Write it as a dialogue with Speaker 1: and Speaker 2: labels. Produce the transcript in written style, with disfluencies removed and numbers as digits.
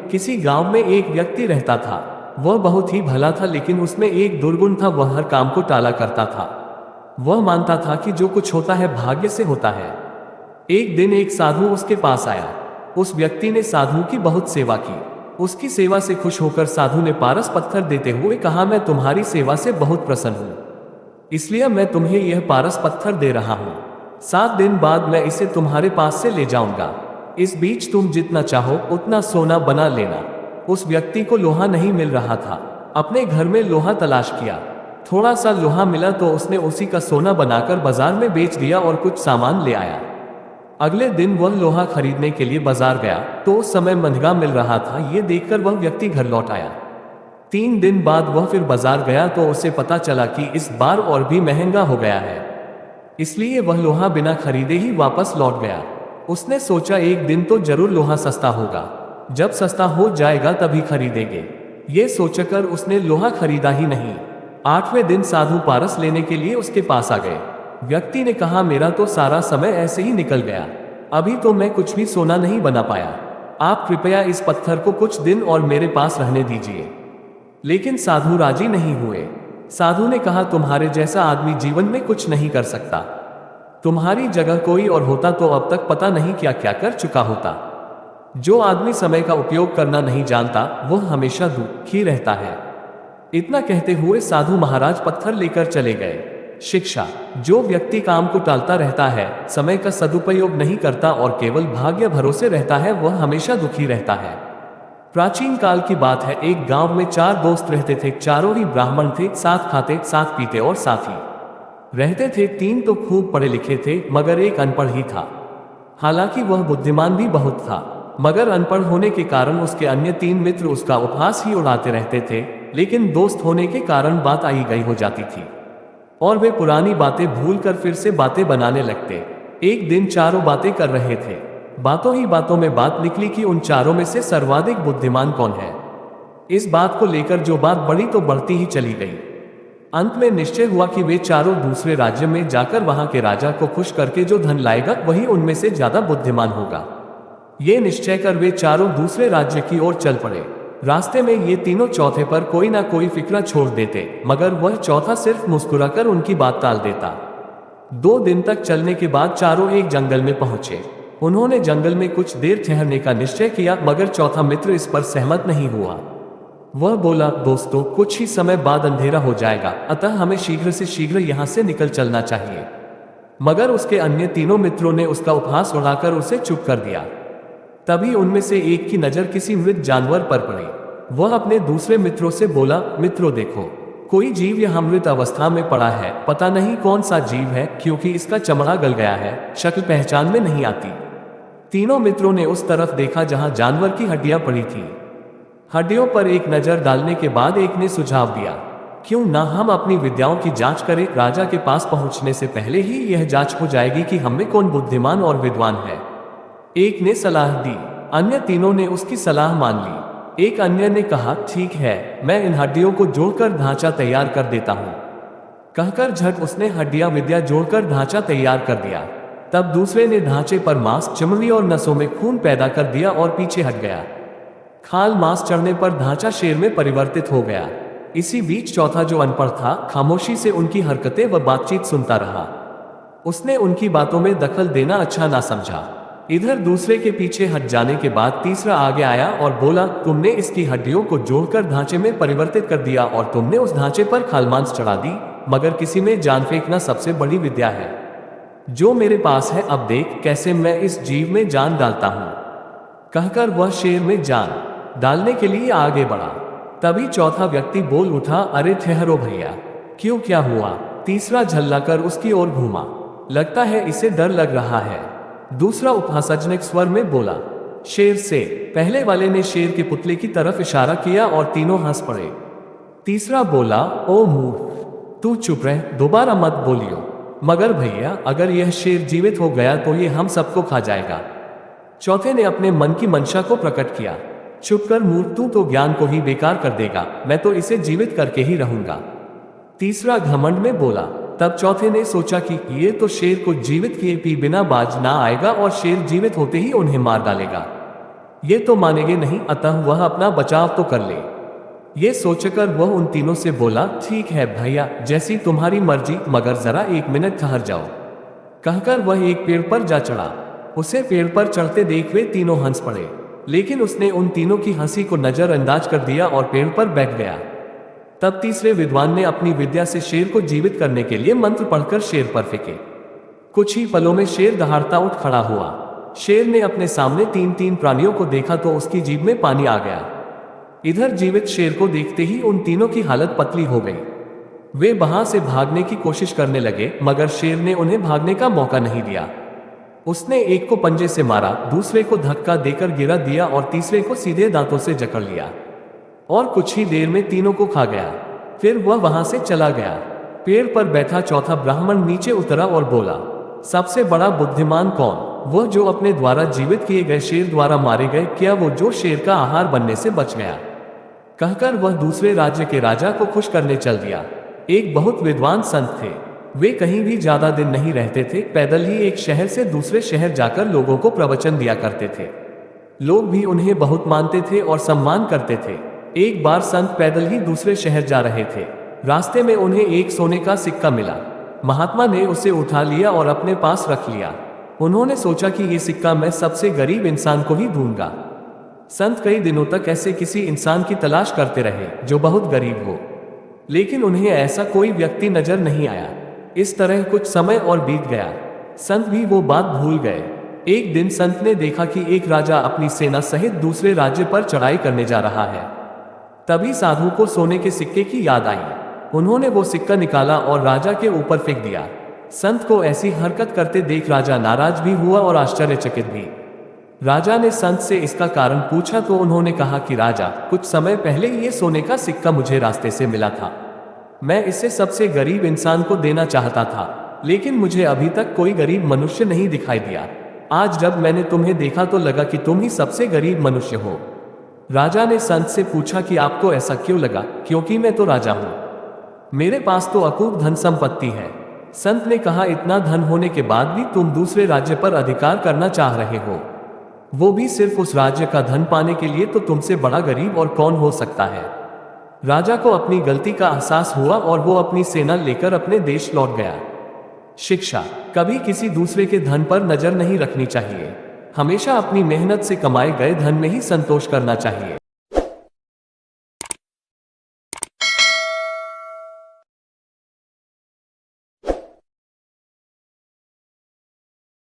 Speaker 1: किसी गांव में एक व्यक्ति रहता था। वह बहुत ही भला था, लेकिन उसमें एक दुर्गुण था, वह हर काम को टाला करता था। वह मानता था कि जो कुछ होता है भाग्य से होता है। एक दिन एक साधु उसके पास आया। उस व्यक्ति ने साधु की बहुत सेवा की। उसकी सेवा से खुश होकर साधु ने पारस पत्थर देते हुए कहा, मैं तुम्हारी सेवा से बहुत प्रसन्न हूं, इसलिए मैं तुम्हें यह पारस पत्थर दे रहा हूं। 7 दिन बाद मैं इसे तुम्हारे पास से ले जाऊंगा। इस बीच तुम जितना चाहो उतना सोना बना लेना। उस व्यक्ति को लोहा नहीं मिल रहा था। अपने घर में लोहा तलाश किया। थोड़ा सा लोहा मिला तो उसने उसी का सोना बनाकर बाजार में बेच दिया और कुछ सामान ले आया। अगले दिन वह लोहा खरीदने के लिए बाजार गया तो उस समय महंगा मिल रहा था। ये देखकर वह व्यक्ति घर लौट आया। 3 दिन बाद वह फिर बाजार गया तो उसे पता चला कि इस बार और भी महंगा हो गया है। इसलिए वह लोहा बिना खरीदे ही वापस लौट गया। उसने सोचा एक दिन तो जरूर लोहा सस्ता होगा, जब सस्ता हो जाएगा तभी खरीदेंगे। ये सोचकर उसने लोहा खरीदा ही नहीं। 8वें दिन साधु पारस लेने के लिए उसके पास आ गए। व्यक्ति ने कहा, मेरा तो सारा समय ऐसे ही निकल गया, अभी तो मैं कुछ भी सोना नहीं बना पाया। आप कृपया इस पत्थर को कुछ दिन और मेरे पास रहने दीजिए। लेकिन साधु राजी नहीं हुए। साधु ने कहा, तुम्हारे जैसा आदमी जीवन में कुछ नहीं कर सकता। तुम्हारी जगह कोई और होता तो अब तक पता नहीं क्या क्या कर चुका होता। जो आदमी समय का उपयोग करना नहीं जानता वह हमेशा दुखी रहता है। इतना कहते हुए साधु महाराज पत्थर लेकर चले गए। शिक्षा: जो व्यक्ति काम को टालता रहता है, समय का सदुपयोग नहीं करता और केवल भाग्य भरोसे रहता है, वह हमेशा दुखी रहता है। प्राचीन काल की बात है। एक गांव में 4 दोस्त रहते थे। चारों ही ब्राह्मण थे, साथ खाते, साथ पीते और साथ ही रहते थे। 3 तो खूब पढ़े लिखे थे, मगर एक अनपढ़ ही था। हालांकि वह बुद्धिमान भी बहुत था, मगर अनपढ़ होने के कारण उसके अन्य 3 मित्र उसका उपहास ही उड़ाते रहते थे। लेकिन दोस्त होने के कारण बात आई गई हो जाती थी और वे पुरानी बातें भूलकर फिर से बातें बनाने लगते। एक दिन चारों बातें कर रहे थे। बातों ही बातों में बात निकली कि उन चारों में से सर्वाधिक बुद्धिमान कौन है। इस बात को लेकर जो बात बढ़ी तो बढ़ती ही चली गई। अंत में निश्चय हुआ कि वे चारों दूसरे राज्य में जाकर वहां के राजा को खुश करके जो धन लाएगा वही उनमें से ज्यादा बुद्धिमान होगा। ये निश्चय कर वे चारों दूसरे राज्य की ओर चल पड़े। रास्ते में ये तीनों चौथे पर कोई ना कोई फिक्रा छोड़ देते, मगर वह चौथा सिर्फ मुस्कुराकर उनकी बात टाल देता। 2 दिन तक चलने के बाद चारों एक जंगल में पहुंचे। उन्होंने जंगल में कुछ देर ठहरने का निश्चय किया, मगर चौथा मित्र इस पर सहमत नहीं हुआ। वह बोला, दोस्तों, कुछ ही समय बाद अंधेरा हो जाएगा, अतः हमें शीघ्र से शीघ्र यहाँ से निकल चलना चाहिए। मगर उसके अन्य तीनों मित्रों ने उसका उपहास उड़ाकर उसे चुप कर दिया। तभी उनमें से एक की नजर किसी मृत जानवर पर पड़ी। वह अपने दूसरे मित्रों से बोला, मित्रों देखो, कोई जीव यहाँ मृत अवस्था में पड़ा है। पता नहीं कौन सा जीव है, क्योंकि इसका चमड़ा गल गया है, शक्ल पहचान में नहीं आती। तीनों मित्रों ने उस तरफ देखा जहां जानवर की हड्डियां पड़ी थी। हड्डियों पर एक नजर डालने के बाद एक ने सुझाव दिया, क्यों ना हम अपनी विद्याओं की जांच करें। राजा के पास पहुंचने से पहले ही यह जांच हो जाएगी कि हम में कौन बुद्धिमान और विद्वान है। एक ने सलाह दी, अन्य तीनों ने उसकी सलाह मान ली। एक अन्य ने कहा, ठीक है, मैं इन हड्डियों को जोड़कर ढांचा तैयार कर देता हूं। कहकर झट उसने हड्डियां विद्या जोड़कर ढांचा तैयार कर दिया। तब दूसरे ने ढांचे पर मांस, चमड़ी और नसों में खून पैदा कर दिया और पीछे हट गया। खाल मांस चढ़ने पर ढांचा शेर में परिवर्तित हो गया। इसी बीच चौथा जो अनपढ़ था, खामोशी से उनकी हरकतें व बातचीत सुनता रहा। उसने उनकी बातों में दखल देना अच्छा ना समझा। इधर दूसरे के पीछे हट जाने के बाद तीसरा आगे आया और बोला, तुमने इसकी हड्डियों को जोड़कर ढांचे में परिवर्तित कर दिया और तुमने उस ढांचे पर खालमांस चढ़ा दी, मगर किसी में जान फेंकना सबसे बड़ी विद्या है जो मेरे पास है। अब देख कैसे मैं इस जीव में जान डालता हूं। कहकर वह शेर में जान डालने के लिए आगे बढ़ा। तभी चौथा व्यक्ति बोल उठा, अरे ठहरो भैया, क्यों, क्या हुआ। तीसरा झल्लाकर उसकी ओर घूमा, लगता है इसे डर लग रहा है। दूसरा उपहासजनक स्वर में बोला, शेर से। पहले वाले ने शेर के पुतले की तरफ इशारा किया और तीनों हंस पड़े। तीसरा बोला, ओ मूर्ख, तू चुप रह, दोबारा मत बोलियो। मगर भैया, अगर यह शेर जीवित हो गया तो ये हम सबको खा जाएगा। चौथे ने अपने मन की मंशा को प्रकट किया, चुप कर मूर्ख, तू तो ज्ञान को ही बेकार कर देगा, मैं तो इसे जीवित करके ही रहूंगा। तीसरा घमंड में बोला। तब चौथे ने सोचा कि ये तो शेर को जीवित किए बिना बाज ना आएगा और शेर जीवित होते ही उन्हें मार डालेगा। ये तो मानेंगे नहीं, अतः वह अपना बचाव तो कर ले। ये सोचकर वह उन तीनों से बोला, ठीक है भैया, जैसी तुम्हारी मर्जी, मगर जरा 1 मिनट ठहर जाओ। कहकर वह एक पेड़ पर जा चढ़ा। उसे पेड़ पर चढ़ते देख वे तीनों हंस पड़े, लेकिन उसने उन तीनों की हंसी को नजरअंदाज कर दिया और पेड़ पर बैठ गया। तब तीसरे विद्वान ने अपनी विद्या से शेर को जीवित करने के लिए मंत्र पढ़कर शेर पर फेंके। कुछ ही पलों में शेर दहाड़ता उठ खड़ा हुआ। शेर ने अपने सामने तीन तीन प्राणियों को देखा तो उसकी जीभ में पानी आ गया। इधर जीवित शेर को देखते ही उन तीनों की हालत पतली हो गई। वे वहां से भागने की कोशिश करने लगे, मगर शेर ने उन्हें भागने का मौका नहीं दिया। उसने एक को पंजे से मारा, दूसरे को धक्का देकर गिरा दिया और तीसरे को सीधे दांतों से जकड़ लिया और कुछ ही देर में तीनों को खा गया। फिर वह वहां से चला गया। पेड़ पर बैठा चौथा ब्राह्मण नीचे उतरा और बोला, सबसे बड़ा बुद्धिमान कौन? वह जो अपने द्वारा जीवित किए गए शेर द्वारा मारे गए, क्या वो जो शेर का आहार बनने से बच गया? कहकर वह दूसरे राज्य के राजा को खुश करने चल दिया। एक बहुत विद्वान संत थे। वे कहीं भी ज्यादा दिन नहीं रहते थे, पैदल ही एक शहर से दूसरे शहर जाकर लोगों को प्रवचन दिया करते थे। लोग भी उन्हें बहुत मानते थे और सम्मान करते थे। एक बार संत पैदल ही दूसरे शहर जा रहे थे। रास्ते में उन्हें एक सोने का सिक्का मिला। महात्मा ने उसे उठा लिया और अपने पास रख लिया। उन्होंने सोचा कि ये सिक्का मैं सबसे गरीब इंसान को ही दूंगा। संत कई दिनों तक ऐसे किसी इंसान की तलाश करते रहे जो बहुत गरीब हो, लेकिन उन्हें ऐसा कोई व्यक्ति नजर नहीं आया। इस तरह कुछ समय और बीत गया। संत भी वो बात भूल गए। एक दिन संत ने देखा कि एक राजा अपनी सेना सहित दूसरे राज्य पर चढ़ाई करने जा रहा है। तभी साधु को सोने के सिक्के की याद आई। उन्होंने वो सिक्का निकाला और राजा के ऊपर फेंक दिया। संत को ऐसी हरकत करते देख राजा नाराज भी हुआ और आश्चर्यचकित भी। राजा ने संत से इसका कारण पूछा तो उन्होंने कहा कि राजा, कुछ समय पहले ये सोने का सिक्का मुझे रास्ते से मिला था। मैं इसे सबसे गरीब इंसान को देना चाहता था, लेकिन मुझे अभी तक कोई गरीब मनुष्य नहीं दिखाई दिया। आज जब मैंने तुम्हें देखा तो लगा कि तुम ही सबसे गरीब मनुष्य हो। राजा ने संत से पूछा कि आपको ऐसा क्यों लगा? क्योंकि मैं तो राजा हूं, मेरे पास तो अकूत धन संपत्ति है। संत ने कहा, इतना धन होने के बाद भी तुम दूसरे राज्य पर अधिकार करना चाह रहे हो, वो भी सिर्फ उस राज्य का धन पाने के लिए, तो तुमसे बड़ा गरीब और कौन हो सकता है? राजा को अपनी गलती का एहसास हुआ और वो अपनी सेना लेकर अपने देश लौट गया। शिक्षा: कभी किसी दूसरे के धन पर नजर नहीं रखनी चाहिए। हमेशा अपनी मेहनत से कमाए गए धन में ही संतोष करना चाहिए।